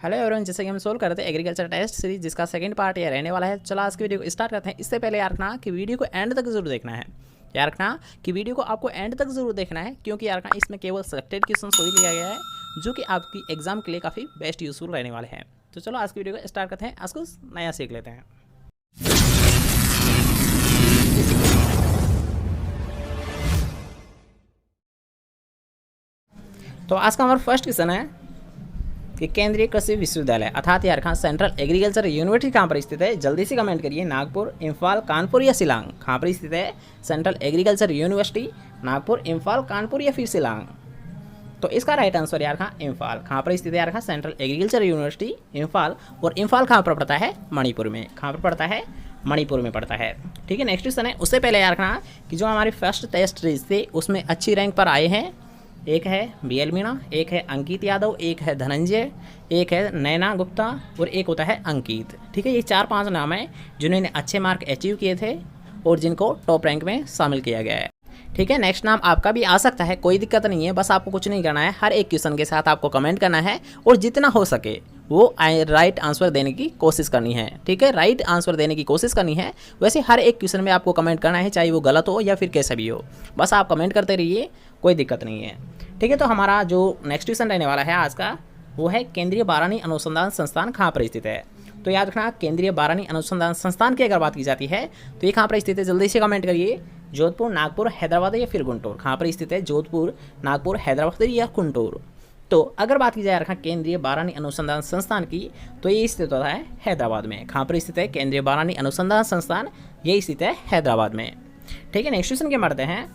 Hello everyone, जैसे कि हम सोल्व कर रहे थे एग्रीकल्चर टेस्ट सीरीज जिसका सेकंड पार्ट ये रहने वाला है। चलो आज की वीडियो को स्टार्ट करते हैं। इससे पहले यार रखना कि वीडियो को एंड तक जरूर देखना है। यार रखना कि वीडियो को आपको एंड तक जरूर देखना है, क्योंकि यार रखना इसमें केवल सेलेक्टेड क्वेश्चन वही लिया गया है जो कि आपकी एग्जाम के लिए काफ़ी बेस्ट यूजफुल रहने वाले हैं। तो चलो आज की वीडियो को स्टार्ट करते हैं, आज कुछ नया सीख लेते हैं। तो आज का हमारा फर्स्ट क्वेश्चन है कि केंद्रीय कृषि विश्वविद्यालय अर्थात यार खान सेंट्रल एग्रीकल्चर यूनिवर्सिटी कहाँ पर स्थित है? जल्दी से कमेंट करिए। नागपुर, इम्फाल, कानपुर या शिलांग? कहाँ पर स्थित है central agriculture university? Nagpur, Imphal, Kanpur या फिर शिलांग? तो इसका राइट आंसर यार खान इम्फाल। कहाँ पर स्थित है यार Khan central agriculture university? Imphal. और इम्फाल कहाँ पर पड़ता है? मणिपुर में। कहाँ पर पड़ता है? मणिपुर में पड़ता है। ठीक है, नेक्स्ट क्वेश्चन है। उससे पहले यार खान कि जो हमारे फर्स्ट टेस्ट सीरीज थे उसमें अच्छी रैंक पर आए हैं, एक है BL मीणा, एक है अंकित यादव, एक है धनंजय, एक है नैना गुप्ता और एक होता है अंकित। ठीक है, ये 4-5 नाम हैं जिन्होंने अच्छे मार्क अचीव किए थे और जिनको टॉप रैंक में शामिल किया गया है। ठीक है, नेक्स्ट नाम आपका भी आ सकता है, कोई दिक्कत नहीं है। बस आपको कुछ नहीं करना है, हर एक क्वेश्चन के साथ आपको कमेंट करना है और जितना हो सके वो राइट आंसर देने की कोशिश करनी है। ठीक है, राइट आंसर देने की कोशिश करनी है। वैसे हर एक क्वेश्चन में आपको कमेंट करना है, चाहे वो गलत हो या फिर कैसा भी हो, बस आप कमेंट करते रहिए, कोई दिक्कत नहीं है। ठीक है, तो हमारा जो नेक्स्ट क्वेश्चन रहने वाला है आज का वो है केंद्रीय बारानी अनुसंधान संस्थान कहाँ पर स्थित है? तो याद रखना, केंद्रीय बारानी अनुसंधान संस्थान की अगर बात की जाती है तो ये कहाँ पर स्थित है? जल्दी से कमेंट करिए। जोधपुर, नागपुर, हैदराबाद या फिर गुंटूर? कहाँ पर स्थित है? जोधपुर, नागपुर, हैदराबाद या गुंटूर? तो अगर बात की जाए रखा केंद्रीय बारानी अनुसंधान संस्थान की तो ये स्थित होता है हैदराबाद में। कहाँ पर स्थित है केंद्रीय बारानी अनुसंधान संस्थान? ये स्थित है हैदराबाद में। ठीक है, नेक्स्ट क्वेश्चन क्या बढ़ते हैं।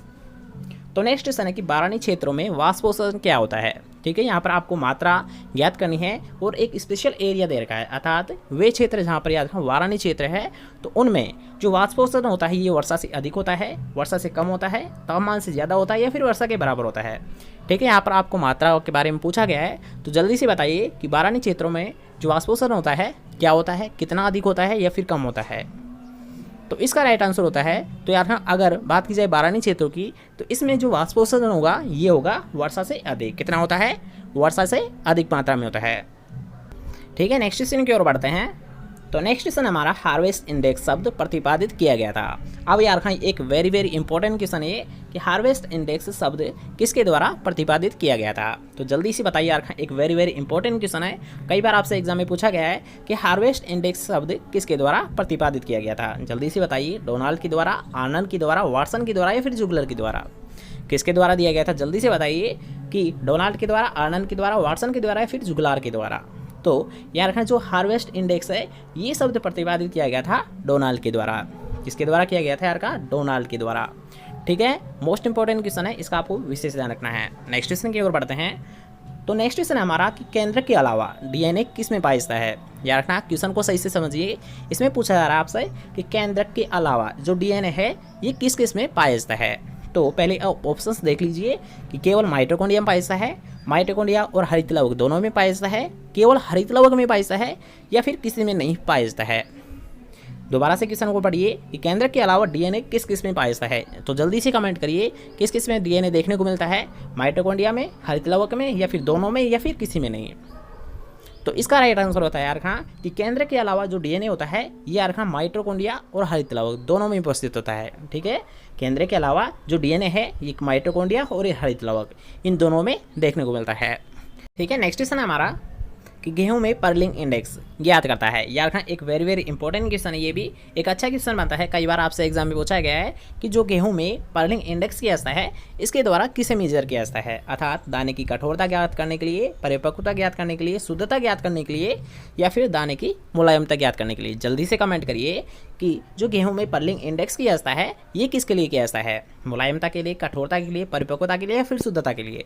तो नेक्स्ट क्वेश्चन है कि बारानी क्षेत्रों में वाष्पोषण क्या होता है? ठीक है, यहाँ पर आपको मात्रा ज्ञात करनी है और एक स्पेशल एरिया दे रखा है, अर्थात वे क्षेत्र जहाँ पर याद रखना वारानी क्षेत्र है तो उनमें जो वाष्पोषण होता है ये वर्षा से अधिक होता है, वर्षा से कम होता है, तापमान से ज़्यादा होता है या फिर वर्षा के बराबर होता है। ठीक है, यहाँ पर आपको मात्रा के बारे में पूछा गया है, तो जल्दी से बताइए कि बारानी क्षेत्रों में जो वाष्पोषण होता है क्या होता है, कितना अधिक होता है या फिर कम होता है? तो इसका राइट आंसर होता है, तो यार हाँ अगर बात की जाए बारानी क्षेत्रों की तो इसमें जो वाष्पोषण होगा ये होगा वर्षा से अधिक। कितना होता है? वर्षा से अधिक मात्रा में होता है। ठीक है, नेक्स्ट क्वेश्चन की ओर बढ़ते हैं। तो नेक्स्ट क्वेश्चन हमारा हार्वेस्ट इंडेक्स शब्द प्रतिपादित किया गया था। अब यार हाँ एक वेरी इंपॉर्टेंट क्वेश्चन है कि हार्वेस्ट इंडेक्स शब्द किसके द्वारा प्रतिपादित किया गया था? तो जल्दी से बताइए यार हाँ, एक वेरी इंपॉर्टेंट क्वेश्चन है। कई बार आपसे एग्जाम में पूछा गया है कि हार्वेस्ट इंडेक्स शब्द किसके द्वारा प्रतिपादित किया गया था? जल्दी से बताइए। डोनाल्ड के द्वारा, आनंद के द्वारा, वाटसन के द्वारा या फिर जुगलर के द्वारा? किसके द्वारा दिया गया था? जल्दी से बताइए कि डोनाल्ड के द्वारा, आनंद के द्वारा, वाटसन के द्वारा या फिर जुगलार के द्वारा? तो यार रखना जो हार्वेस्ट इंडेक्स है ये शब्द प्रतिपादित किया गया था डोनाल्ड के द्वारा। किसके द्वारा किया गया था यार का? डोनाल्ड के द्वारा। ठीक है, मोस्ट इंपॉर्टेंट क्वेश्चन है, इसका आपको विशेष ध्यान रखना है। नेक्स्ट क्वेश्चन की ओर बढ़ते हैं। तो नेक्स्ट क्वेश्चन है हमारा कि केंद्रक के अलावा DNA किस में पाया जाता है? यार रखना क्वेश्चन को सही से समझिए। इसमें पूछा जा रहा है आपसे कि केंद्रक के अलावा जो DNA है ये किस किस में पाया जाता है? तो पहले ऑप्शंस देख लीजिए कि केवल माइटोकॉन्ड्रिया में पाया जाता है, माइटोकॉन्ड्रिया और हरित लवक दोनों में पाया जाता है, केवल हरित लवक में पाया जाता है या फिर किसी में नहीं पाया जाता है? दोबारा से क्वेश्चन को पढ़िए कि केंद्रक के अलावा DNA किस किस में पाया जाता है? तो जल्दी से कमेंट करिए किस किस में DNA देखने को मिलता है? माइटोकॉन्ड्रिया में, हरित लवक में या फिर दोनों में या फिर किसी में नहीं? तो इसका राइट आंसर होता है यार खां कि केंद्र के अलावा जो DNA होता है ये यार खां माइटोकॉन्ड्रिया और हरित लवक दोनों में उपस्थित होता है। ठीक है, केंद्र के अलावा जो DNA है ये माइटोकॉन्ड्रिया और ये हरित लवक इन दोनों में देखने को मिलता है। ठीक है, नेक्स्ट क्वेश्चन है हमारा कि गेहूं में पर्लिंग इंडेक्स ज्ञात करता है। यार खां एक वेरी इंपॉर्टेंट क्वेश्चन है, ये भी एक अच्छा क्वेश्चन बनता है। कई बार आपसे एग्जाम में पूछा गया है कि जो गेहूं में पर्लिंग इंडेक्स किया जाता है इसके द्वारा किसे मेजर किया जाता है? अर्थात दाने की कठोरता ज्ञात करने के लिए, परिपक्वता ज्ञात करने के लिए, शुद्धता ज्ञात करने के लिए या फिर दाने की मुलायमता ज्ञात करने के लिए? जल्दी से कमेंट करिए कि जो गेहूं में पर्लिंग इंडेक्स किया जाता है ये किसके लिए किया जाता है? मुलायमता के लिए, कठोरता के लिए, परिपक्वता के लिए या फिर शुद्धता के लिए?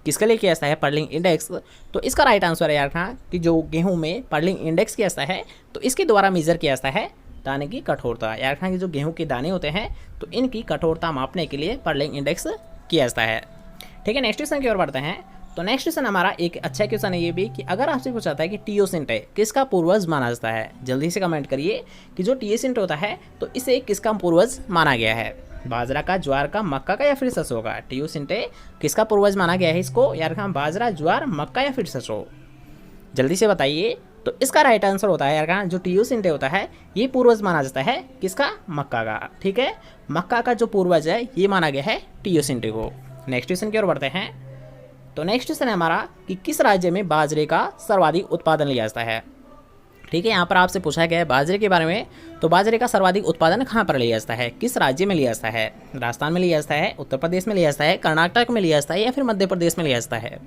किसके लिए किया जाता है पर्लिंग इंडेक्स? तो इसका राइट आंसर है यार था कि जो गेहूं में पर्लिंग इंडेक्स किया जाता है तो इसके द्वारा मेजर किया जाता है दाने की कठोरता। यार था कि जो गेहूं के दाने होते हैं तो इनकी कठोरता मापने के लिए पर्लिंग इंडेक्स किया जाता है। ठीक है, नेक्स्ट क्वेश्चन की ओर बढ़ते हैं। तो नेक्स्ट क्वेश्चन हमारा एक अच्छा क्वेश्चन है ये भी कि अगर आपसे पूछा जाता है कि टियोसिंटे किसका पूर्वज माना जाता है? जल्दी से कमेंट करिए कि जो टियोसिंटे होता है तो इसे किसका पूर्वज माना गया है? बाजरा का, ज्वार का, मक्का का या फिर सरसों का? टियोसिंटे किसका पूर्वज माना गया है इसको? यार बाजरा, ज्वार, मक्का या फिर सरसों? जल्दी से बताइए। तो इसका राइट आंसर होता है यार जो टीयू सिंटे होता है ये पूर्वज माना जाता है किसका, मक्का का। ठीक है, मक्का का जो पूर्वज है ये माना गया है टीयू सिंटे को। नेक्स्ट क्वेश्चन की ओर बढ़ते हैं। तो नेक्स्ट क्वेश्चन है हमारा कि किस राज्य में बाजरे का सर्वाधिक उत्पादन लिया जाता है। ठीक है, यहाँ पर आपसे पूछा गया है बाजरे के बारे में। तो बाजरे का सर्वाधिक उत्पादन कहाँ पर लिया जाता है, किस राज्य में लिया जाता है। राजस्थान में लिया जाता है, उत्तर प्रदेश में लिया जाता है, कर्नाटक में लिया जाता है या फिर मध्य प्रदेश में लिया जाता है।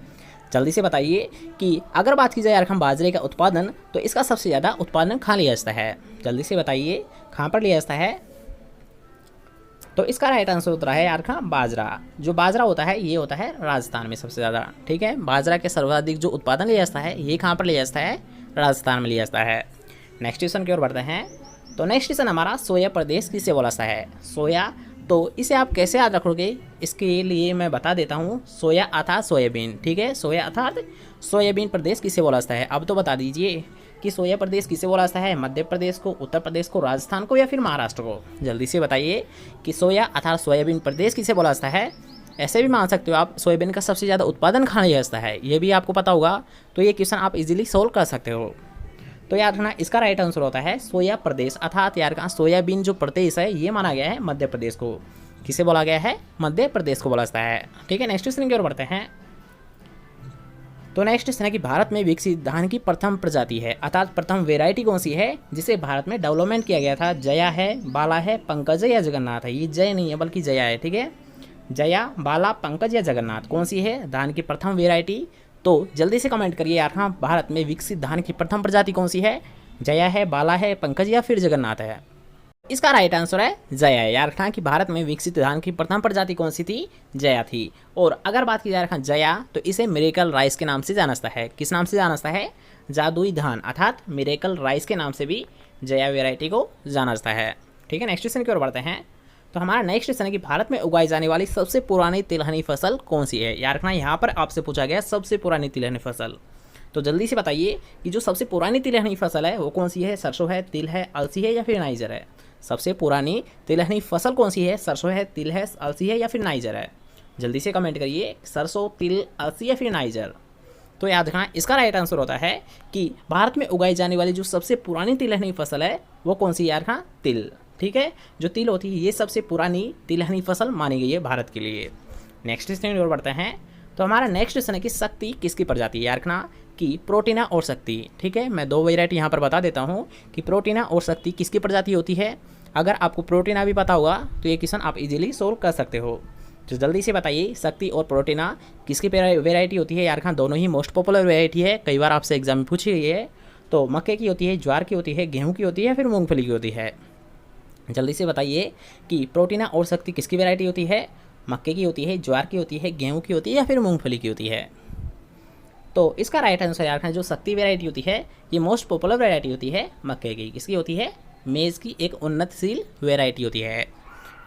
जल्दी से बताइए कि अगर बात की जाए यार बाजरे का उत्पादन तो इसका सबसे ज़्यादा उत्पादन कहाँ लिया जाता है। जल्दी से बताइए कहाँ पर लिया जाता है। तो इसका राइट आंसर होता है यार बाजरा। जो बाजरा होता है ये होता है राजस्थान में सबसे ज़्यादा। ठीक है, बाजरा के सर्वाधिक जो उत्पादन लिया जाता है ये कहाँ पर लिया जाता है, राजस्थान में लिया जाता है। नेक्स्ट क्वेश्चन की ओर बढ़ते हैं। तो नेक्स्ट क्वेश्चन हमारा सोया प्रदेश किसे बोला जाता है। सोया, तो इसे आप कैसे याद रखोगे इसके लिए मैं बता देता हूँ। सोया अर्थात सोयाबीन। ठीक है, सोया अर्थात सोयाबीन प्रदेश किसे बोला जाता है। अब तो बता दीजिए कि सोया प्रदेश किसे बोला जाता है, मध्य प्रदेश को, उत्तर प्रदेश को, राजस्थान को या फिर महाराष्ट्र को। जल्दी से बताइए कि सोया अर्थात सोयाबीन प्रदेश किसे बोला जाता है। ऐसे भी मान सकते हो आप सोयाबीन का सबसे ज़्यादा उत्पादन कहाँ लिया जाता है, ये भी आपको पता होगा। तो ये क्वेश्चन आप इजीली सोल्व कर सकते हो। तो याद रखना इसका राइट आंसर होता है सोया प्रदेश अर्थात यार सोयाबीन जो प्रदेश है ये माना गया है मध्य प्रदेश को। किसे बोला गया है, मध्य प्रदेश को बोला जाता है। ठीक है, नेक्स्ट क्वेश्चन की ओर बढ़ते हैं। तो नेक्स्ट क्वेश्चन है कि भारत में विकसित धान की प्रथम प्रजाति है अर्थात प्रथम वेराइटी कौन सी है जिसे भारत में डेवलपमेंट किया गया था। जया है, बाला है, पंकज है या जगन्नाथ है। ये जय नहीं है बल्कि जया है। ठीक है, जया, बाला, पंकज या जगन्नाथ कौन सी है धान की प्रथम वेराइटी। तो जल्दी से कमेंट करिए यार भारत में विकसित धान की प्रथम प्रजाति कौन सी है। जया है, बाला है, पंकज या फिर जगन्नाथ है। इसका राइट आंसर है जया है यार कि भारत में विकसित धान की प्रथम प्रजाति कौन सी थी, जया थी। और अगर बात की जाए जया तो इसे मिरेकल राइस के नाम से जाना जाता है। किस नाम से जाना जाता है, जादुई धान अर्थात मिरेकल राइस के नाम से भी जया वेराइटी को जाना जाता है। ठीक है, नेक्स्ट क्वेश्चन की ओर बढ़ते हैं। तो हमारा नेक्स्ट क्वेश्चन है कि भारत में उगाई जाने वाली सबसे पुरानी तिलहनी फसल कौन सी है। यार यहाँ पर आपसे पूछा गया सबसे पुरानी तिलहनी फसल। तो जल्दी से बताइए कि जो सबसे पुरानी तिलहनी फसल है वो कौन सी है। सरसों है, तिल है, अलसी है या फिर नाइजर है। सबसे पुरानी तिलहनी फसल कौन सी है। सरसों है, तिल है, अलसी है या फिर नाइजर है। जल्दी से कमेंट करिए सरसों, तिल, अलसी या फिर नाइजर। तो याद रखना इसका राइट आंसर होता है कि भारत में उगाई जाने वाली जो सबसे पुरानी तिलहनी फसल है वो कौन सी यार तिल। ठीक है, जो तिल होती है ये सबसे पुरानी तिलहनी फसल मानी गई है भारत के लिए। नेक्स्ट क्वेश्चन की ओर बढ़ते हैं। तो हमारा नेक्स्ट क्वेश्चन है कि शक्ति किसकी प्रजाति है। यार रखना कि प्रोटीना और शक्ति। ठीक है, मैं दो वेराइटी यहाँ पर बता देता हूँ कि प्रोटीना और शक्ति किसकी प्रजाति होती है। अगर आपको प्रोटीना भी पता होगा तो ये क्वेश्चन आप इजीली सोल्व कर सकते हो। तो जल्दी से बताइए शक्ति और प्रोटीना किसकी वेराइटी होती है। यार दोनों ही मोस्ट पॉपुलर वेराइटी है, कई बार आपसे एग्जाम में पूछी गई है। तो मक्के की होती है, ज्वार की होती है, गेहूँ की होती है या फिर मूँगफली की होती है। जल्दी से बताइए कि प्रोटीना और शक्ति किसकी वैरायटी होती है। मक्के की होती है, ज्वार की होती है, गेहूं की होती है या फिर मूंगफली की होती है। तो इसका राइट आंसर यार जो शक्ति वैरायटी होती है ये मोस्ट पॉपुलर वैरायटी होती है मक्के की। किसकी होती है, मेज़ की एक उन्नतशील वैरायटी होती है।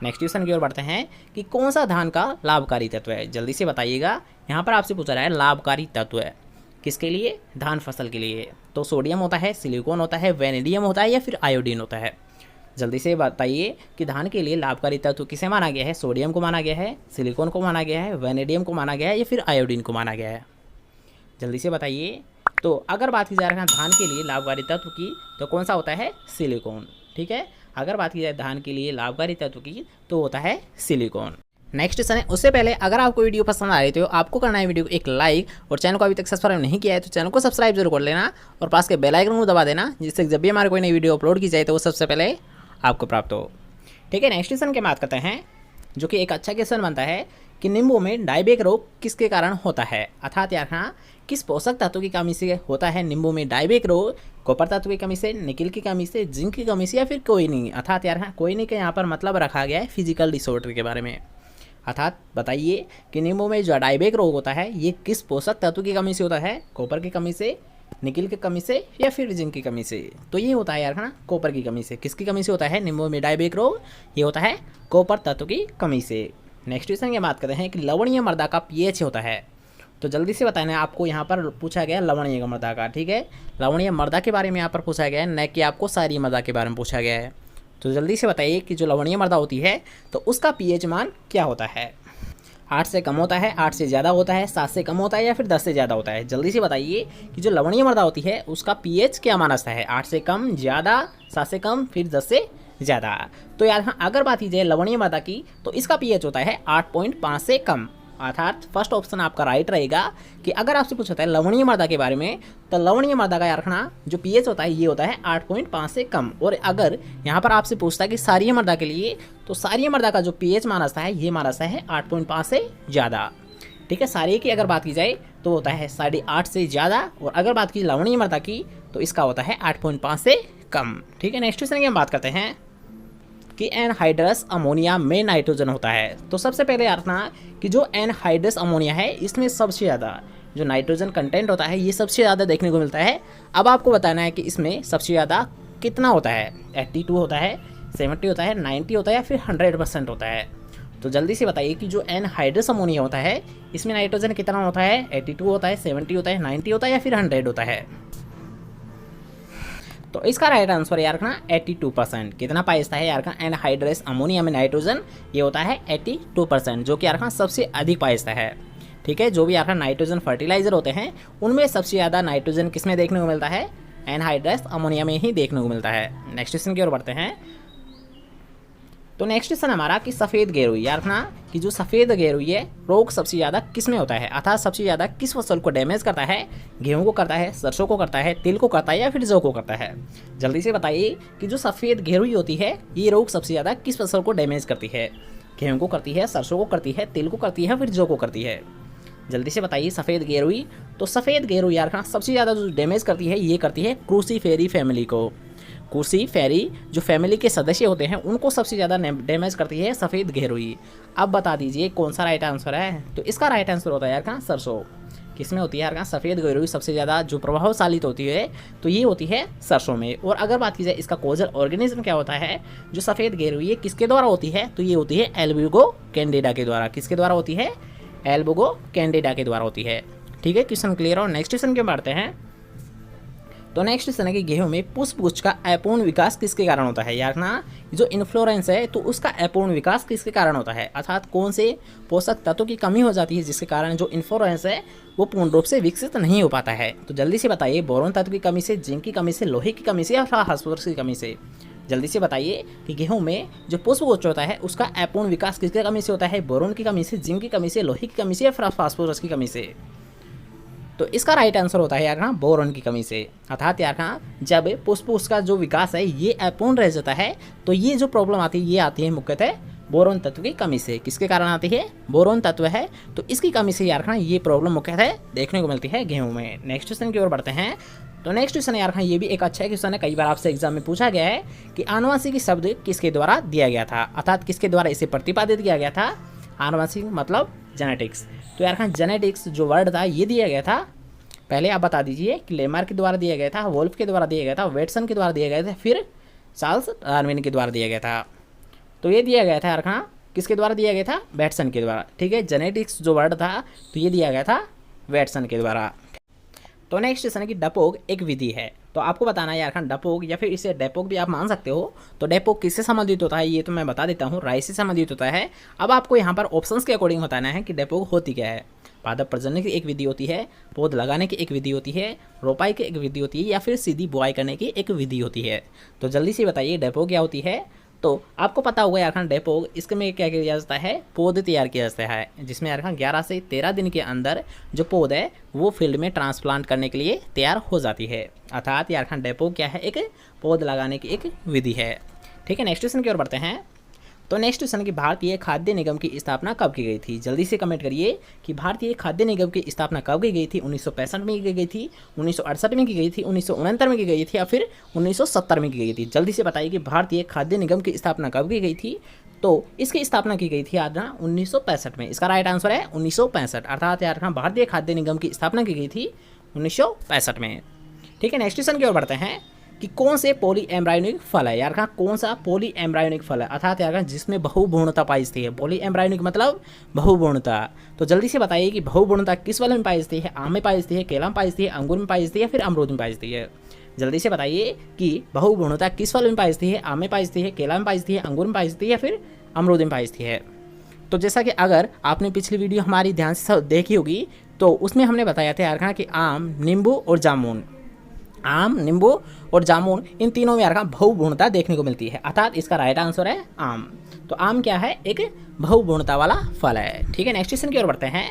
नेक्स्ट क्वेश्चन की ओर बढ़ते हैं कि कौन सा धान का लाभकारी तत्व है। जल्दी से बताइएगा, यहाँ पर आपसे पूछा रहा है लाभकारी तत्व है किसके लिए, धान फसल के लिए। तो सोडियम होता है, सिलिकॉन होता है, वेनेडियम होता है या फिर आयोडीन होता है। जल्दी से बताइए कि धान के लिए लाभकारी तत्व किसे माना गया है। सोडियम को माना गया है, सिलिकॉन को माना गया है, वेनेडियम को माना गया है या फिर आयोडीन को माना गया है। जल्दी से बताइए। तो अगर बात की जाए धान के लिए लाभकारी तत्व की तो कौन सा होता है, सिलिकॉन। ठीक है, अगर बात की जाए धान के लिए लाभकारी तत्व की तो होता है सिलिकॉन। नेक्स्ट क्वेश्चन है, उससे पहले अगर आपको वीडियो पसंद आ रही तो आपको करना है वीडियो को एक लाइक और चैनल को अभी तक सब्सक्राइब नहीं किया है तो चैनल को सब्सक्राइब जरूर कर लेना और पास के बेल आइकन को दबा देना जिससे जब भी हमारे कोई नई वीडियो अपलोड की जाए तो वो सबसे पहले आपको प्राप्त हो। ठीक है, नेक्स्ट क्वेश्चन की बात करते हैं जो कि एक अच्छा क्वेश्चन बनता है कि नींबू में डायबेक रोग किसके कारण होता है। अर्थात यहाँ किस पोषक तत्व की कमी से होता है नींबू में डायबेक रोग। कॉपर तत्व की कमी से, निकिल की कमी से, जिंक की कमी से या फिर कोई नहीं। अर्थात यार कोई नहीं का यहाँ पर मतलब रखा गया है फिजिकल डिसऑर्डर के बारे में। अर्थात बताइए कि नींबू में जो डायबेक रोग होता है ये किस पोषक तत्व की कमी से होता है। कॉपर की कमी से, निकिल की कमी से या फिर जिंक की कमी से। तो ये होता है यार कॉपर की कमी से। किसकी कमी से होता है नींबू में डायबेक रोग, ये होता है कॉपर तत्व की कमी से। नेक्स्ट क्वेश्चन की बात करते हैं कि लवणीय मृदा का पीएच होता है। तो जल्दी से बताना, आपको यहाँ पर पूछा गया लवणीय मृदा का। ठीक है, लवणीय मृदा के बारे में यहाँ पर पूछा गया है, न कि आपको सारी मृदा के बारे में पूछा गया है। तो जल्दी से बताइए कि जो लवणीय मृदा होती है तो उसका पीएच मान क्या होता है। 8 से कम होता है, 8 से ज़्यादा होता है, 7 से कम होता है या फिर 10 से ज़्यादा होता है? जल्दी से बताइए कि जो लवणीय मृदा होती है उसका पीएच क्या माना जाता है? 8 से कम, ज़्यादा, 7 से कम, फिर 10 से ज़्यादा। तो यार हाँ, अगर बात की जाए लवणीय मृदा की तो इसका पीएच होता है 8.5 से कम, अर्थात फर्स्ट ऑप्शन आपका राइट रहेगा कि अगर आपसे पूछा है लवणीय मृदा के बारे में तो लवणीय मृदा का यार रखना जो पीएच होता है ये होता है 8.5 से कम। और अगर यहाँ पर आपसे पूछता है कि क्षारीय मृदा के लिए तो क्षारीय मृदा का जो पीएच माना जाता है ये माना जाता है 8.5 से ज़्यादा। ठीक है, क्षारीय की अगर बात की जाए तो होता है 8.5 से ज़्यादा, और अगर बात की लवणीय मृदा की तो इसका होता है 8.5 से कम। ठीक है, नेक्स्ट क्वेश्चन की हम बात करते हैं कि एनहाइड्रस अमोनिया में नाइट्रोजन होता है। तो सबसे पहले याद रखना कि जो एनहाइड्रस अमोनिया है इसमें सबसे ज़्यादा जो नाइट्रोजन कंटेंट होता है ये सबसे ज़्यादा देखने को मिलता है। अब आपको बताना है कि इसमें सबसे ज़्यादा कितना होता है, 82 होता है, 70 होता है, 90 होता है या फिर 100% होता है? तो जल्दी से बताइए कि जो एनहाइड्रस अमोनिया होता है इसमें नाइट्रोजन कितना होता है? 82 होता है, 70 होता है, 90 होता है या फिर 100 होता है? तो इसका राइट आंसर यार रखना 82%। कितना पाइस्ता है यार का एनहाइड्रस अमोनिया में नाइट्रोजन? ये होता है 82%, जो कि यार सबसे अधिक पाइस्ता है। ठीक है, जो भी यार नाइट्रोजन फर्टिलाइजर होते हैं उनमें सबसे ज़्यादा नाइट्रोजन किसमें देखने को मिलता है? एनहाइड्रस अमोनिया में ही देखने को मिलता है। नेक्स्ट क्वेश्चन की ओर बढ़ते हैं। तो नेक्स्ट क्वेश्चन हमारा कि सफ़ेद गेरुई, यार रखना कि जो सफ़ेद गेरुई है रोग सबसे ज़्यादा किस में होता है, अर्थात सबसे ज़्यादा किस फसल को डैमेज करता है? गेहूं को करता है, सरसों को करता है, तिल को करता है या फिर जौ को करता है? जल्दी से बताइए कि जो सफ़ेद गेरुई होती है ये रोग सबसे ज़्यादा किस फसल को डैमेज करती है? गेहूँ को करती है, सरसों को करती है, तिल को करती है, फिर जौ को करती है? जल्दी से बताइए सफ़ेद गेरुई। तो सफ़ेद गेरुई यार सबसे ज़्यादा जो डैमेज करती है ये करती है क्रूसीफेरी फैमिली को। क्रूसीफेरी जो फैमिली के सदस्य होते हैं उनको सबसे ज़्यादा डैमेज करती है सफ़ेद गेरुई। अब बता दीजिए कौन सा राइट आंसर है? तो इसका राइट आंसर होता है यार कहाँ सरसों। किस में होती है यार सफ़ेद गेरुई सबसे ज़्यादा जो प्रभावशाली होती है तो ये होती है सरसों में। और अगर बात की जाए इसका कोजल ऑर्गेनिज्म क्या होता है, जो सफ़ेद गेरुई ये किसके द्वारा होती है? तो ये होती है एल्बुगो कैंडिडा के द्वारा। किसके द्वारा होती है? एल्बुगो कैंडिडा के द्वारा होती है। ठीक है, क्वेश्चन क्लियर। और नेक्स्ट क्वेश्चन क्यों बढ़ते हैं। तो नेक्स्ट क्वेश्चन है कि गेहूं में पुष्पगुच्छ का अपूर्ण विकास किसके कारण होता है? यार ना जो इन्फ्लोरेंस है तो उसका अपूर्ण विकास किसके कारण होता है, अर्थात कौन से पोषक तत्वों की कमी हो जाती है जिसके कारण जो इन्फ्लोरेंस है वो पूर्ण रूप से विकसित नहीं हो पाता है? तो जल्दी से बताइए, बोरोन तत्व की कमी से, जिंक की कमी से, लोहे की कमी से या फास्फोरस की कमी से? जल्दी से बताइए कि गेहूं में जो पुष्पगुच्छ होता है उसका अपूर्ण विकास किसकी कमी से होता है? बोरोन की कमी से, जिंक की कमी से, लोहे की कमी से या फास्फोरस की कमी से? तो इसका राइट आंसर होता है यार ना बोरोन की कमी से। अर्थात यार ना जब पुष्प उसका जो विकास है ये अपूर्ण रह जाता है तो ये जो प्रॉब्लम आती है ये आती है मुख्यतः बोरोन तत्व की कमी से। किसके कारण आती है? बोरोन तत्व है तो इसकी कमी से यार ना ये प्रॉब्लम मुख्यतः देखने को मिलती है गेहूं में। नेक्स्ट क्वेश्चन की ओर बढ़ते हैं। तो नेक्स्ट क्वेश्चन यार ये भी एक अच्छा क्वेश्चन है, कई बार आपसे एग्जाम में पूछा गया है कि आनुवंशिक शब्द किसके द्वारा दिया गया था, अर्थात किसके द्वारा इसे प्रतिपादित किया गया था? आनुवंशिक मतलब जेनेटिक्स। तो यार जेनेटिक्स जो वर्ड था ये दिया गया था, पहले आप बता दीजिए कि लेमार्क के द्वारा दिया गया था, वोल्फ के द्वारा दिया गया था, वेटसन के द्वारा दिया गया था, फिर चार्ल्स डार्विन के द्वारा दिया गया था। तो ये दिया गया था यार किसके द्वारा दिया गया था? वेटसन के द्वारा। ठीक है, जेनेटिक्स जो वर्ड था तो ये दिया गया था वेटसन के द्वारा। तो नेक्स्ट क्वेश्चन है कि डपोग एक विधि है। तो आपको बताना है यार डपोग या फिर इसे डेपोग भी आप मान सकते हो। तो डेपोग किससे संबंधित होता है ये तो मैं बता देता हूँ, राई से संबंधित होता है। अब आपको यहाँ पर ऑप्शंस के अकॉर्डिंग बताना है कि डेपोग होती क्या है। पादप प्रजनन की एक विधि होती है, पौध लगाने की एक विधि होती है, रोपाई की एक विधि होती है या फिर सीधी बुआई करने की एक विधि होती है। तो जल्दी से बताइए डेपोग क्या होती है। तो आपको पता होगा यार डेपोग, इसके में क्या किया जाता है? पौध तैयार किया जाता है, जिसमें यार 11 से 13 दिन के अंदर जो पौध है वो फील्ड में ट्रांसप्लांट करने के लिए तैयार हो जाती है। अर्थात यार डेपोग क्या है? एक पौध लगाने की एक विधि है। ठीक है, नेक्स्ट क्वेश्चन की ओर बढ़ते हैं। तो नेक्स्ट क्वेश्चन की भारतीय खाद्य निगम की स्थापना कब की गई थी? जल्दी से कमेंट करिए कि भारतीय खाद्य निगम की स्थापना कब की गई थी? 1965 में की गई थी, 1968 में की गई थी, 1969 में की गई थी या फिर 1970 में की गई थी? जल्दी से बताइए कि भारतीय खाद्य निगम की स्थापना कब की गई थी? तो इसकी स्थापना की गई थी यार 1965 में। इसका राइट आंसर है 1965। अर्थात यार भारतीय खाद्य निगम की स्थापना की गई थी 1965 में। ठीक है, नेक्स्ट क्वेश्चन की ओर बढ़ते हैं कि कौन से पॉली एम्ब्रायोनिक फल है? यार कौन सा पॉली एम्ब्रायोनिक फल है? अर्थात यार जिसमें बहुभुर्णता पाई जाती है। पॉली एम्ब्रायोनिक मतलब बहुभुर्णता। तो जल्दी से बताइए कि बहुभुर्णता किस फल में पाई जाती है? आम में पाई जाती है, केला में पाई जाती है, अंगूर में पाई जाती है या फिर अमरूद में पाई जाती है? जल्दी से बताइए कि बहुभुर्णता किस फल में पाई जाती है? आम में पाई जाती है, केला में पाई जाती है, अंगूर में पाई जाती है या फिर अमरूद में पाई जाती है? तो जैसा कि अगर आपने पिछली वीडियो हमारी ध्यान से देखी होगी तो उसमें हमने बताया था यार कि आम, नींबू और जामुन, आम, नींबू और जामुन इन तीनों में यार बहुगुणता देखने को मिलती है, अर्थात इसका राइट आंसर है आम। तो आम क्या है, एक बहुगुणता वाला फल है। ठीक है, नेक्स्ट क्वेश्चन की ओर बढ़ते हैं।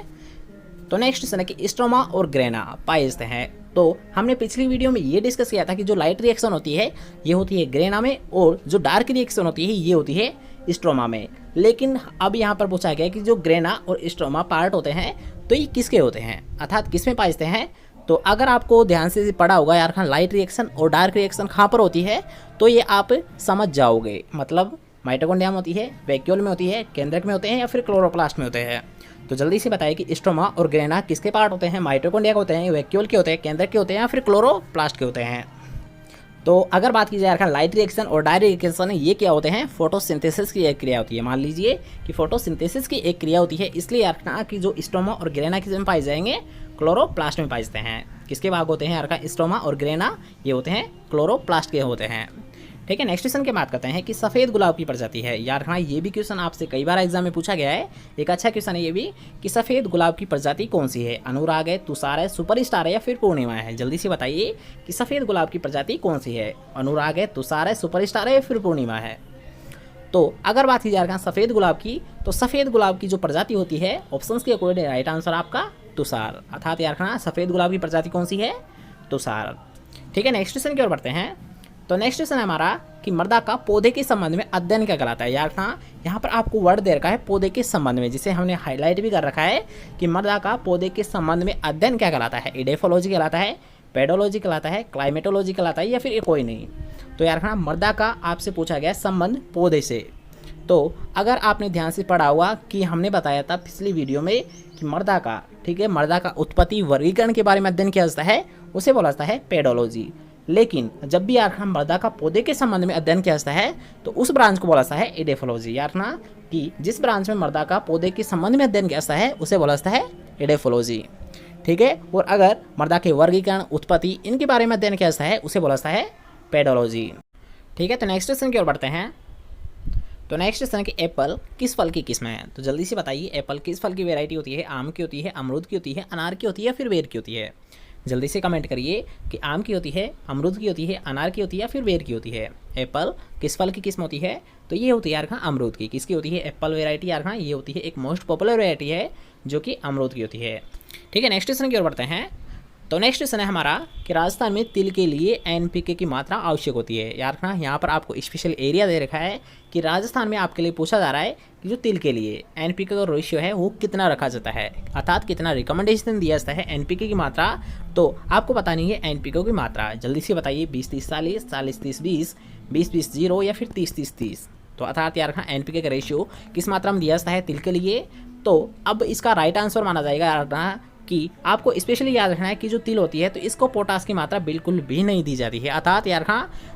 तो नेक्स्ट क्वेश्चन है कि स्ट्रोमा और ग्रेना पाए जाते हैं। तो हमने पिछली वीडियो में ये डिस्कस किया था कि जो लाइट रिएक्शन होती है ये होती है ग्रेना में और जो डार्क रिएक्शन होती है ये होती है स्ट्रोमा में। लेकिन अब यहाँ पर पूछा गया कि जो ग्रेना और स्ट्रोमा पार्ट होते हैं तो ये किसके होते हैं, अर्थात किस में पाए जाते हैं। तो अगर आपको ध्यान से पढ़ा होगा यार लाइट रिएक्शन और डार्क रिएक्शन कहाँ पर होती है तो ये आप समझ जाओगे। मतलब माइटोकॉन्ड्रिया में होती है, वैक्यूल में होती है, केंद्रक में होते हैं या फिर क्लोरोप्लास्ट में होते हैं। तो जल्दी से बताइए कि स्ट्रोमा और ग्रेना किसके पार्ट होते हैं, माइटोकॉन्ड्रिया के होते हैं, वैक्यूल के होते हैं, केंद्रक के होते हैं या फिर क्लोरोप्लास्ट के होते हैं। तो अगर बात की जाए यार लाइट रिएक्शन और डायरेक्ट रिएक्शन ये क्या होते हैं, फोटोसिंथेसिस की एक क्रिया होती है। मान लीजिए कि फोटोसिंथेसिस की एक क्रिया होती है, इसलिए यार कि जो स्ट्रोमा और ग्रेना किस में पाए जाएंगे, क्लोरोप्लास्ट में पाए जाते हैं। किसके भाग होते हैं यार स्ट्रोमा और ग्रेना, ये होते हैं क्लोरोप्लास्ट के होते हैं। ठीक है, नेक्स्ट क्वेश्चन की बात करते हैं कि सफ़ेद गुलाब की प्रजाति है। यार ये भी क्वेश्चन आपसे कई बार एग्जाम में पूछा गया है, एक अच्छा क्वेश्चन है ये भी कि सफ़ेद गुलाब की प्रजाति कौन सी है, अनुराग है, तुषार है, सुपरस्टार है या फिर पूर्णिमा है। जल्दी से बताइए कि सफ़ेद गुलाब की प्रजाति कौन सी है, अनुराग है, तुषार है, सुपरस्टार है या फिर पूर्णिमा है। तो अगर बात की जाए सफ़ेद गुलाब की, तो सफ़ेद गुलाब की जो प्रजाति होती है ऑप्शन के अकॉर्डिंग राइट आंसर आपका तुषार, अर्थात यार सफ़ेद गुलाब की प्रजाति कौन सी है, तुषार। ठीक है, नेक्स्ट क्वेश्चन की ओर बढ़ते हैं। तो नेक्स्ट क्वेश्चन है हमारा कि मृदा का पौधे के संबंध में अध्ययन क्या कहलाता है। यार यहाँ पर आपको वर्ड दे रखा है पौधे के संबंध में, जिसे हमने हाईलाइट भी कर रखा है कि मृदा का पौधे के संबंध में अध्ययन क्या कहलाता है, इडेफोलॉजी कहलाता है, पेडोलॉजी कहलाता है, क्लाइमेटोलॉजी कहलाता है या फिर ये कोई नहीं। तो यार मृदा का आपसे पूछा गया संबंध पौधे से। तो अगर आपने ध्यान से पढ़ा हुआ कि हमने बताया था पिछली वीडियो में कि मृदा का, ठीक है, मृदा का उत्पत्ति वर्गीकरण के बारे में अध्ययन किया जाता है, उसे बोला जाता है पेडोलॉजी। लेकिन जब भी यार हम मृदा का पौधे के संबंध में अध्ययन किया जाता है तो उस ब्रांच को बोला जाता है इडेफोलॉजी। यार कि जिस ब्रांच में मृदा का पौधे के संबंध में अध्ययन किया जाता है उसे बोला जाता है इडेफोलॉजी। ठीक है, और अगर मृदा के वर्गीकरण, उत्पत्ति, इनके बारे में अध्ययन किया जाता है उसे बोला जाता है पेडोलॉजी। ठीक है, तो नेक्स्ट क्वेश्चन की ओर बढ़ते हैं। तो नेक्स्ट क्वेश्चन है कि एप्पल किस फल की किस्म है। तो जल्दी से बताइए एप्पल किस फल की वैरायटी होती है, आम की होती है, अमरूद की होती है, अनार की होती है या फिर बेर की होती है। जल्दी से कमेंट करिए कि आम की होती है, अमरूद की होती है, अनार की होती है या फिर बेर की होती है। एप्पल किस फल की किस्म होती है, तो ये होती है यार अमरूद की। किसकी होती है, एप्पल वैरायटी यार ये होती है एक मोस्ट पॉपुलर वैरायटी है जो कि अमरूद की होती है। ठीक है, नेक्स्ट क्वेश्चन की ओर बढ़ते हैं। तो नेक्स्ट क्वेश्चन है हमारा कि राजस्थान में तिल के लिए NPK की मात्रा आवश्यक होती है। यार यहाँ पर आपको स्पेशल एरिया दे रखा है कि राजस्थान में आपके लिए पूछा जा रहा है कि जो तिल के लिए NPK का रेशियो है वो कितना रखा जाता है, अर्थात कितना रिकमेंडेशन दिया जाता है NPK की मात्रा। तो आपको बतानी है NPK की मात्रा। जल्दी से बताइए 20-30-40, 40-30-20, 20-20-0 या फिर 30-30-30। तो अर्थात यार NPK का रेशियो किस मात्रा में दिया जाता है तिल के लिए। तो अब इसका राइट आंसर माना जाएगा यार कि आपको स्पेशली याद रखना है कि जो तिल होती है तो इसको पोटास की मात्रा बिल्कुल भी नहीं दी जाती है, अर्थात यार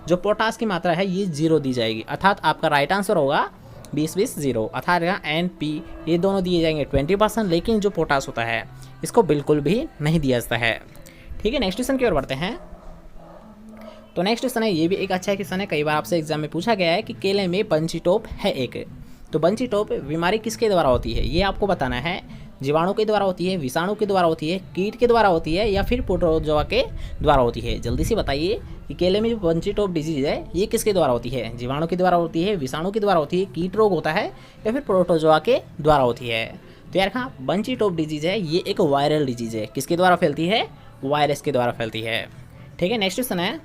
जो पोटास की मात्रा है ये 0 दी जाएगी, अर्थात आपका राइट आंसर होगा 20-20-0। अर्थात NP ये दोनों दिए जाएंगे 20%, लेकिन जो पोटास होता है इसको बिल्कुल भी नहीं दिया जाता है। ठीक है, नेक्स्ट क्वेश्चन की ओर बढ़ते हैं। तो नेक्स्ट क्वेश्चन है, ये भी एक अच्छा क्वेश्चन है, कई बार आपसे एग्जाम में पूछा गया है कि केले में बंची टॉप है एक। तो बंची टॉप बीमारी किसके द्वारा होती है ये आपको बताना है। जीवाणु के द्वारा होती है, विषाणु के द्वारा होती है, कीट के द्वारा होती है या फिर प्रोटोजोआ के द्वारा होती है। जल्दी से बताइए कि केले में जो बंची टॉप डिजीज है ये किसके द्वारा होती है, जीवाणु के द्वारा होती है, विषाणु के द्वारा होती है, कीट रोग होता है या फिर प्रोटोजोआ के द्वारा होती है। तो यार बंची टॉप डिजीज है ये एक वायरल डिजीज है, किसके द्वारा फैलती है, वायरस के द्वारा फैलती है। ठीक है, नेक्स्ट क्वेश्चन है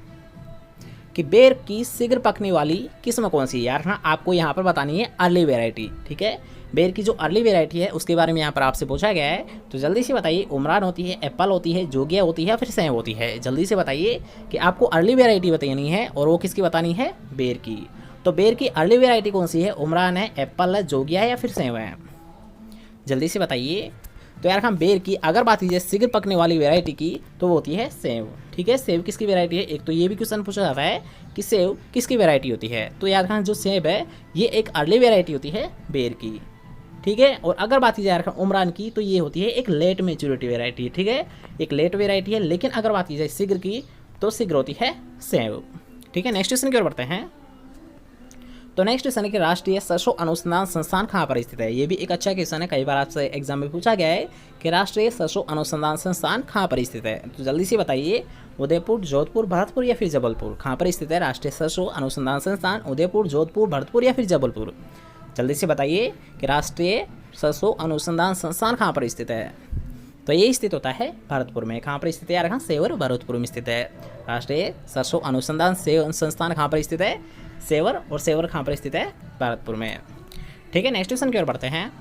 कि बेर की शीघ्र पकने वाली किस्म कौन सी है। यार आपको यहाँ पर बतानी है अर्ली वेराइटी। ठीक है, बेर की जो अर्ली वेराइटी है उसके बारे में यहाँ पर आपसे पूछा गया है। तो जल्दी से बताइए उमरान होती है, एप्पल होती है, जोगिया होती है या फिर सेब होती है। जल्दी से बताइए कि आपको अर्ली वेराइटी बतानी है और वो किसकी बतानी है, बेर की। तो बेर की अर्ली वेराइटी कौन सी है, उमरान है, एप्पल है, जोगिया है या फिर सेब है। जल्दी से बताइए। तो यार बेर की अगर बात कीजिए शीघ्र पकने वाली वेराइटी की तो वो होती है सेब। ठीक है, सेब किसकी वेराइटी है, एक तो ये भी क्वेश्चन पूछा जाता है कि सेब किसकी वेराइटी होती है। तो यार जो सेब है ये एक अर्ली वेराइटी होती है बेर की। ठीक है, और अगर बात की जाए उमरान की तो ये होती है एक लेट मेच्योरिटी वेराइटी। ठीक है, एक लेट वेराइटी है, लेकिन अगर बात की जाए शीघ्र की तो शीघ्र होती है सेब। ठीक है, नेक्स्ट क्वेश्चन की ओर बढ़ते हैं। तो नेक्स्ट क्वेश्चन है कि राष्ट्रीय सरसों अनुसंधान संस्थान कहाँ पर स्थित है। ये भी एक अच्छा क्वेश्चन है, कई बार आपसे एग्जाम में पूछा गया है कि राष्ट्रीय सरसों अनुसंधान संस्थान कहाँ पर स्थित है। तो जल्दी से बताइए, उदयपुर, जोधपुर, भरतपुर या फिर जबलपुर। कहाँ पर स्थित है राष्ट्रीय सरसों अनुसंधान संस्थान? उदयपुर, जोधपुर, भरतपुर या फिर जबलपुर। जल्दी से बताइए कि राष्ट्रीय सरसों अनुसंधान संस्थान कहाँ पर स्थित है। तो ये स्थित होता है भरतपुर में। कहाँ पर स्थित है यार? सेवर, भरतपुर में स्थित है। राष्ट्रीय सरसों अनुसंधान संस्थान कहाँ पर स्थित है? सेवर, और सेवर कहाँ पर स्थित है? भरतपुर में। ठीक है, नेक्स्ट क्वेश्चन की ओर बढ़ते हैं।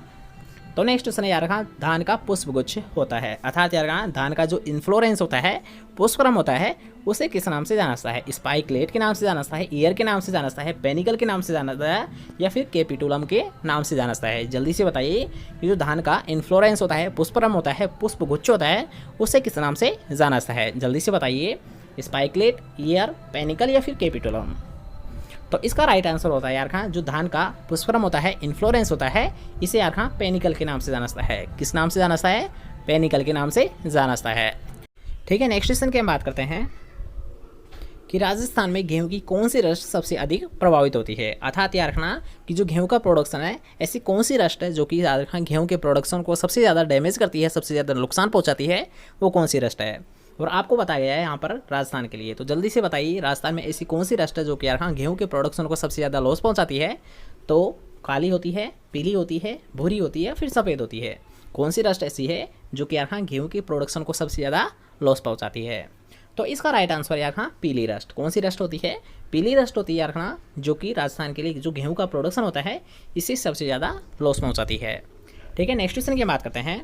तो नेक्स्ट क्वेश्चन यार धान का पुष्पगुच्छ होता है, अर्थात यार धान का जो इन्फ्लोरेंस होता है, पुष्पक्रम होता है, उसे किस नाम से जाना जाता है? स्पाइकलेट के नाम से जाना जाता है, ईयर के नाम से जाना जाता है, पेनिकल के नाम से जाना जाता है, या फिर कैपिटुलम के नाम से जाना जाता है। जल्दी से बताइए कि जो धान का इन्फ्लोरेंस होता है, पुष्पक्रम होता है, पुष्पगुच्छ होता है, उसे किस नाम से जाना जाता है? जल्दी से बताइए, स्पाइकलेट, ईयर, पेनिकल या फिर कैपिटुलम। तो इसका राइट आंसर होता है यार जो धान का पुष्पक्रम होता है, इन्फ्लोरेंस होता है, इसे यार पेनिकल के नाम से जाना जाता है। किस नाम से जाना जाता है? पेनिकल के नाम से जाना जाता है। ठीक है, नेक्स्ट क्वेश्चन की हम बात करते हैं कि राजस्थान में गेहूं की कौन सी रस्ट सबसे अधिक प्रभावित होती है। अर्थात याद रखना कि जो गेहूं का प्रोडक्शन है, ऐसी कौन सी रस्ट है जो कि याद रखना गेहूं के प्रोडक्शन को सबसे ज़्यादा डैमेज करती है, सबसे ज़्यादा नुकसान पहुंचाती है, वो कौन सी रस्ट है। और आपको बताया गया है यहाँ पर राजस्थान के लिए। तो जल्दी से बताइए, राजस्थान में ऐसी कौन सी रस्ट है जो कि यार गेहूं के प्रोडक्शन को सबसे ज़्यादा लॉस पहुँचाती है। तो काली होती है, पीली होती है, भूरी होती है, फिर सफ़ेद होती है। कौन सी रस्ट ऐसी है जो कि यार गेहूं के प्रोडक्शन को सबसे ज़्यादा लॉस पहुँचाती है? तो इसका राइट आंसर यार पीली रस्ट। कौन सी रस्ट होती है? पीली रस्ट होती है यार जो कि राजस्थान के लिए जो गेहूं का प्रोडक्शन होता है, इसे सबसे ज़्यादा लॉस पहुंचाती है। ठीक है, नेक्स्ट क्वेश्चन की बात करते हैं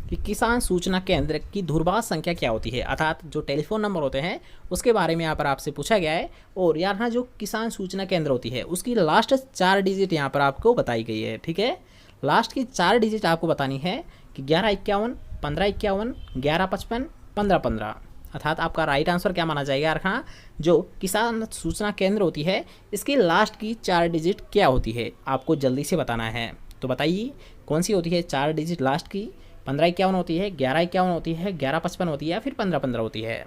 कि किसान सूचना केंद्र की दूरभाष संख्या क्या होती है। अर्थात जो टेलीफोन नंबर होते हैं उसके बारे में यहाँ पर आपसे पूछा गया है। और यार जो किसान सूचना केंद्र होती है उसकी लास्ट 4 डिजिट यहाँ पर आपको बताई गई है। ठीक है, लास्ट की 4 डिजिट आपको बतानी है कि 1151, 1551, 1155, 1515। अर्थात आपका राइट आंसर क्या माना जाएगा यार जो किसान सूचना केंद्र होती है, इसकी लास्ट की 4 डिजिट क्या होती है, आपको जल्दी से बताना है। तो बताइए कौन सी होती है 4 डिजिट लास्ट की? 1551 होती है, 1151 होती है, 1155 होती है, या फिर 1515 होती है।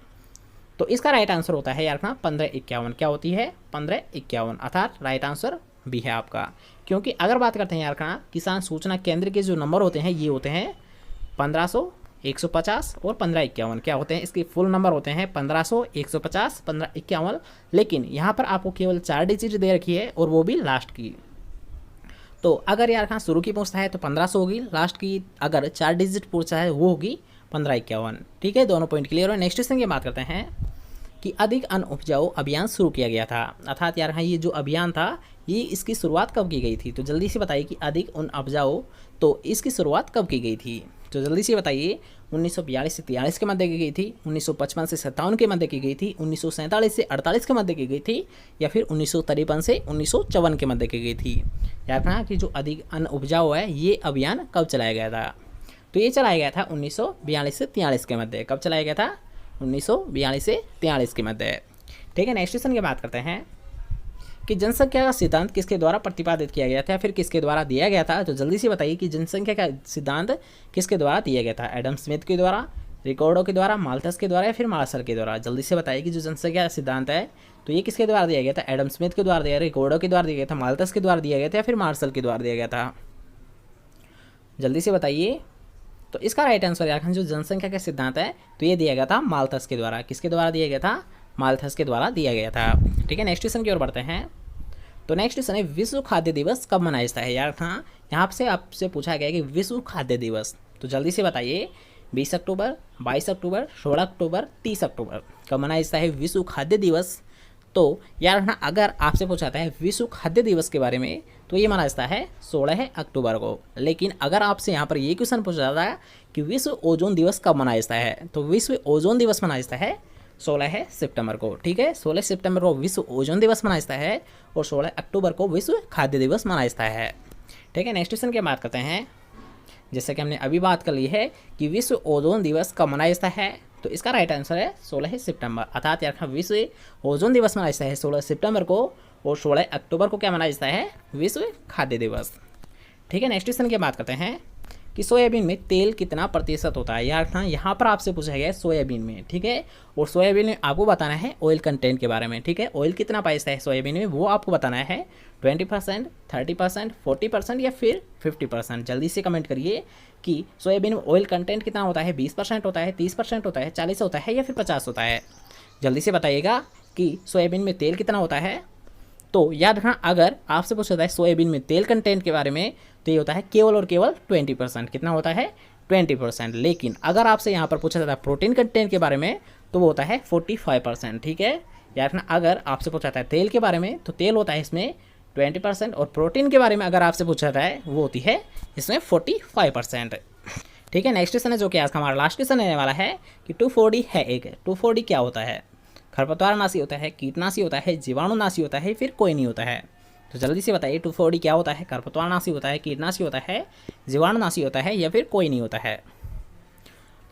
तो इसका राइट आंसर होता है यार 1551। क्या होती है? 1551। अर्थात राइट आंसर भी है आपका। क्योंकि अगर बात करते हैं यार किसान सूचना केंद्र के जो नंबर होते हैं, ये होते हैं 1500, 150 और 1551। क्या होते हैं? इसके फुल नंबर होते हैं 1500, 150, 1551। लेकिन यहाँ पर आपको केवल 4 डिजिट दे रखी है, और वो भी लास्ट की। तो अगर यार शुरू की पूछता है तो 1500 होगी, लास्ट की अगर 4 डिजिट पूछता है वो होगी 1551। ठीक है, दोनों पॉइंट क्लियर हो। नेक्स्ट क्वेश्चन की बात करते हैं कि अधिक अन्न उपजाऊ अभियान शुरू किया गया था। अर्थात यार ये जो अभियान था, ये इसकी शुरुआत कब की गई थी? तो जल्दी से बताइए कि अधिक अन्न उपजाऊ, तो इसकी शुरुआत कब की गई थी? तो जल्दी से बताइए, 1942 से 43 के मध्य की गई थी, 1955 से 57 के मध्य की गई थी, 1947 से 48 के मध्य की गई थी, या फिर 1953 से 1954 के मध्य की गई थी। याद रखना कि जो अधिक अन्न उपजाऊ है, ये अभियान कब चलाया गया था? तो ये चलाया गया था 1942 से 43 के मध्य। कब चलाया गया था? 1942 से 43 के मध्य। ठीक है, नेक्स्ट क्वेश्चन की बात करते हैं कि जनसंख्या का सिद्धांत किसके द्वारा प्रतिपादित किया गया था, फिर किसके द्वारा दिया गया था? तो जल्दी से बताइए कि जनसंख्या का सिद्धांत किसके द्वारा दिया गया था? एडम स्मिथ के द्वारा, रिकॉर्डो के द्वारा, माल्थस के द्वारा, या फिर मार्शल के द्वारा? जल्दी से बताइए कि जो जनसंख्या का सिद्धांत है, तो ये किसके द्वारा दिया गया था? एडम स्मिथ के द्वारा दिया गया, रिकॉर्डो के द्वारा दिया गया था, माल्थस के द्वारा दिया गया था, या फिर मार्शल के द्वारा दिया गया था? जल्दी से बताइए। तो इसका राइट आंसर यार जो जनसंख्या का सिद्धांत है, तो ये दिया गया था माल्थस के द्वारा। किसके द्वारा दिया गया था? माल्थस के द्वारा दिया गया था। ठीक है, नेक्स्ट क्वेश्चन की ओर बढ़ते हैं। तो नेक्स्ट क्वेश्चन है, विश्व खाद्य दिवस कब मनाया जाता है? यार यहाँ से आपसे पूछा गया कि विश्व खाद्य दिवस, तो जल्दी से बताइए, 20 अक्टूबर, 22 अक्टूबर, 16 अक्टूबर, 30 अक्टूबर कब मनाया जाता है विश्व खाद्य दिवस? तो यार अगर आपसे पूछाता है विश्व खाद्य दिवस के बारे में, तो ये मनाया जाता है 16 अक्टूबर को। लेकिन अगर आपसे यहाँ पर ये क्वेश्चन पूछा जाता है कि विश्व ओजोन दिवस कब मनाया जाता है, तो विश्व ओजोन दिवस मनाया जाता है 16 सितंबर को। ठीक है, 16 सितंबर को विश्व ओजोन दिवस मनाया जाता है, और 16 अक्टूबर को विश्व खाद्य दिवस मनाया जाता है। ठीक है, नेक्स्ट क्वेश्चन की बात करते हैं। जैसे कि हमने अभी बात कर ली है कि विश्व ओजोन दिवस कब मनाया जाता है, तो इसका राइट आंसर है 16 सितंबर। अर्थात यार विश्व ओजोन दिवस मनाया जाता है 16 सितंबर को, और 16 अक्टूबर को क्या मनाया जाता है? विश्व खाद्य दिवस। ठीक है, नेक्स्ट क्वेश्चन की बात करते हैं कि सोयाबीन में तेल कितना प्रतिशत होता है, यार ना यहाँ पर आपसे पूछा गया है सोयाबीन में, ठीक है। और सोयाबीन में आपको बताना है ऑयल कंटेंट के बारे में, ठीक है। ऑयल कितना पाया है सोयाबीन में वो आपको बताना है, 20%, 30%, 40% या फिर 50%। जल्दी से कमेंट करिए कि सोयाबीन में ऑयल कंटेंट कितना होता है, 20% होता है, 30% होता है, 40 होता है या फिर 50 होता है। जल्दी से बताइएगा कि सोयाबीन में तेल कितना होता है। तो याद रखना, अगर आपसे पूछा जाता है सोयाबीन में तेल कंटेंट के बारे में तो ये होता है केवल और केवल 20%। कितना होता है, 20%। लेकिन अगर आपसे यहाँ पर पूछा जाता है प्रोटीन कंटेंट के बारे में तो वो होता है 45%, ठीक है। याद रखना, अगर आपसे पूछा जाता है तेल के बारे में तो तेल होता है इसमें 20% और प्रोटीन के बारे में अगर आपसे पूछा जाता है वो होती है इसमें 45%, ठीक है। नेक्स्ट क्वेश्चन है जो कि आज का हमारा लास्ट क्वेश्चन रहने वाला है कि 2,4-D है एक। 2,4-D क्या होता है, खरपतवारनाशी होता है, कीटनाशी होता है, जीवाणुनाशी होता है, फिर कोई नहीं होता है। तो जल्दी से बताइए 2,4-D क्या होता है, खरपतवारनाशी होता है, कीटनाशी होता है, जीवाणुनाशी होता है या फिर कोई नहीं होता है।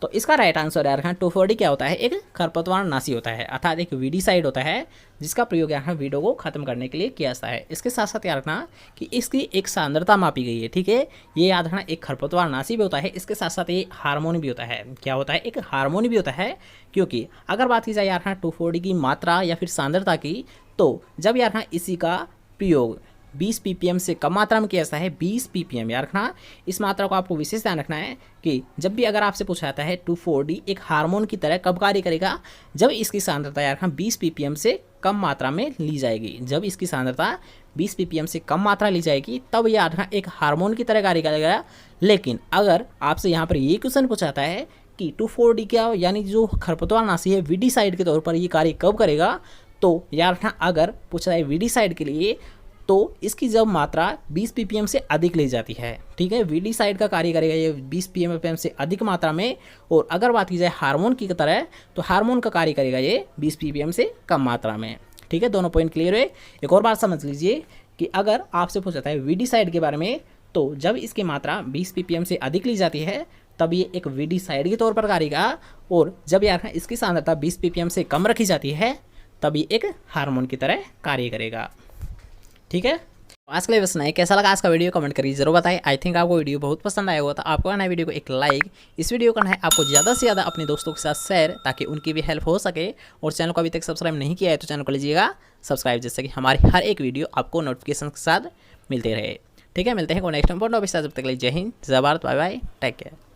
तो इसका राइट आंसर यार 2,4-D क्या होता है, एक खरपतवारनाशी होता है, अर्थात एक वीडीसाइड होता है जिसका प्रयोग यहाँ वीडो को खत्म करने के लिए किया जाता है। इसके साथ साथ याद रखना कि इसकी एक सांद्रता मापी गई है, ठीक है। ये याद रखना, एक खरपतवारनाशी भी होता है, इसके साथ साथ ये हार्मोन भी होता है। क्या होता है, एक हार्मोन भी होता है। क्योंकि अगर बात की जाए यार 2,4-D की मात्रा या फिर सांद्रता की, तो जब यार इसी का प्रयोग 20 ppm से कम मात्रा में किया जाता है, 20 ppm याद रखना। इस मात्रा को आपको विशेष ध्यान रखना है कि जब भी अगर आपसे पूछा जाता है 2,4-D एक हार्मोन की तरह कब कार्य करेगा, जब इसकी सांद्रता याद रखना 20 ppm से कम मात्रा में ली जाएगी। जब इसकी सांद्रता 20 ppm से कम मात्रा ली जाएगी तब याद रखना एक हार्मोन की तरह कार्य करेगा। लेकिन अगर आपसे यहाँ पर ये क्वेश्चन पूछा जाता है कि 2,4-D क्या, यानी जो खरपतवारनाशी है वीडीसाइड के तौर पर ये कार्य कब करेगा, तो याद रखना अगर पूछा जाए वीडीसाइड के लिए तो इसकी जब मात्रा 20 ppm से अधिक ली जाती है, ठीक है। वीडीसाइड का कार्य करेगा ये 20 ppm से अधिक मात्रा में। और अगर बात की जाए हार्मोन की तरह तो हार्मोन का कार्य करेगा ये 20 ppm से कम मात्रा में, ठीक है। दोनों पॉइंट क्लियर है। एक और बात समझ लीजिए कि अगर आपसे पूछा जाता है वीडीसाइड के बारे में तो जब इसकी मात्रा 20 ppm से अधिक ली जाती है तब ये एक वीडीसाइड के तौर पर कार्य करेगा। और जब यार इसकी सांद्रता 20 ppm से कम रखी जाती है तब ये एक हार्मोन की तरह कार्य करेगा, ठीक है। आज के लिए बस नहीं, कैसा लगा आज का वीडियो कमेंट करिए जरूर बताइए। आई थिंक आपको वीडियो बहुत पसंद आया होगा, तो आपको करना है वीडियो को एक लाइक, इस वीडियो को करना है आपको ज़्यादा से ज़्यादा अपने दोस्तों के साथ शेयर ताकि उनकी भी हेल्प हो सके। और चैनल को अभी तक सब्सक्राइब नहीं किया है तो चैनल को लीजिएगा सब्सक्राइब, जिससे कि हमारी हर एक वीडियो आपको नोटिफिकेशन के साथ मिलते रहे, ठीक है। मिलते हैं नेक्स्ट इंपॉर्टेंट टॉपिक के साथ, जब तक के लिए जय हिंद, जय Bharat, bye bye, take care.